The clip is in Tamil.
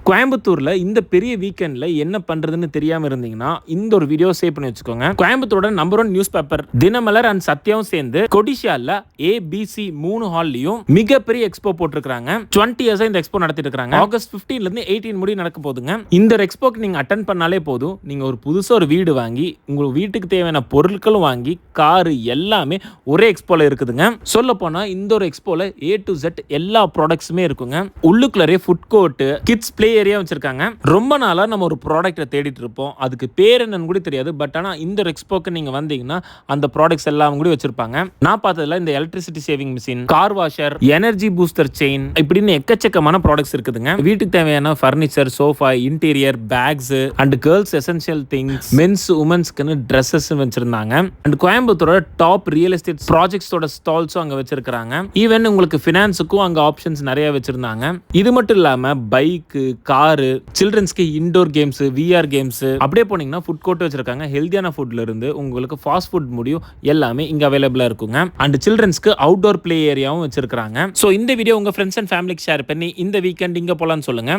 கோயம்புத்தூர்ல இந்த பெரிய வீக்கெண்ட்ல என்ன பண்றதுன்னு தெரியாம இருந்தீங்கன்னா இந்த ஒரு வீடியோ சேவ் பண்ணி வச்சுக்கோங்க. கோயம்புத்தூரோட number 1 newspaper Dinamalar and சத்யாவும் சேர்ந்து கொடிஷியால ABC 3 ஹால்லையும் மிகப்பெரிய எக்ஸ்போ போட்டிருக்காங்க. 20 இயர்ஸா இந்த எக்ஸ்போ நடத்திட்டு இருக்காங்க. ஆகஸ்ட் 15ல இருந்து 18 முடி நடக்க போகுதுங்க. இந்த எக்ஸ்போக்கு நீங்க அட்டெண்ட் பண்ணாலே போதும், நீங்க ஒரு புதுசா ஒரு வீடு வாங்கி உங்க வீட்டுக்கு தேவையான பொருட்களும் வாங்கி காரு எல்லாமே ஒரே எக்ஸ்போல இருக்குதுங்க. சொல்ல போனா இந்த ஒரு எக்ஸ்போல A to Z எல்லா ப்ராடக்ட்ஸுமே இருக்குங்க. உள்ளுக்குள்ளே food court, kids play area வச்சிருக்காங்க. ரொம்ப நாளா நம்ம ஒரு ப்ராடக்ட்டை தேடிட்டு இருப்போம், அதுக்கு பேர் என்னன்னு கூட தெரியாது. பட் ஆனால் இந்த எக்ஸ்போக்கு நீங்க வந்தீங்கன்னா அந்த ப்ராடக்ட்ஸ் எல்லாம் கூட வச்சிருப்பாங்க. நான் பார்த்ததுல இந்த electricity saving machine, car washer, energy booster chain இப்படின்னு எக்கச்சக்கமான ப்ராடக்ட்ஸ் இருக்குதுங்க. வீட்டுக்கு தேவையான furniture, sofa, interior, bags and girls essential things, men's உமன்ஸ்க்கு ட்ரெஸ்ஸஸ் வச்சிருந்தாங்க. அண்ட் கோயம்புத்தூரோட டாப் ரியல் எஸ்டேட் ப்ராஜெக்ட்ஸோட ஸ்டால்ஸும் அங்க வச்சிருக்காங்க. ஈவன் உங்களுக்கு ஃபினான்ஸுக்கும் அங்க ஆப்ஷன்ஸ் நிறைய வச்சிருந்தாங்க. இது மட்டும் இல்லாம பைக்கு, காரு, சில்ட்ரன்ஸ்க்கு இன்டோர் கேம்ஸ், VR கேம்ஸ், அப்படியே போனீங்கன்னா ஃபுட் கோர்ட் வச்சிருக்காங்க. ஹெல்தியான ஃபுட்ல இருந்து உங்களுக்கு ஃபாஸ்ட் ஃபுட் முடியும் எல்லாமே இங்க அவைலபிளா இருக்குங்க. அண்ட் சில்ட்ரன்ஸ்க்கு அவுட்டோர் பிளே ஏரியாவும் வச்சிருக்காங்க. சோ இந்த வீடியோ உங்க ஃப்ரெண்ட்ஸ் அண்ட் ஃபேமிலிக்கு ஷேர் பண்ணி இந்த வீக்கெண்ட் இங்க போலான்னு சொல்லுங்க.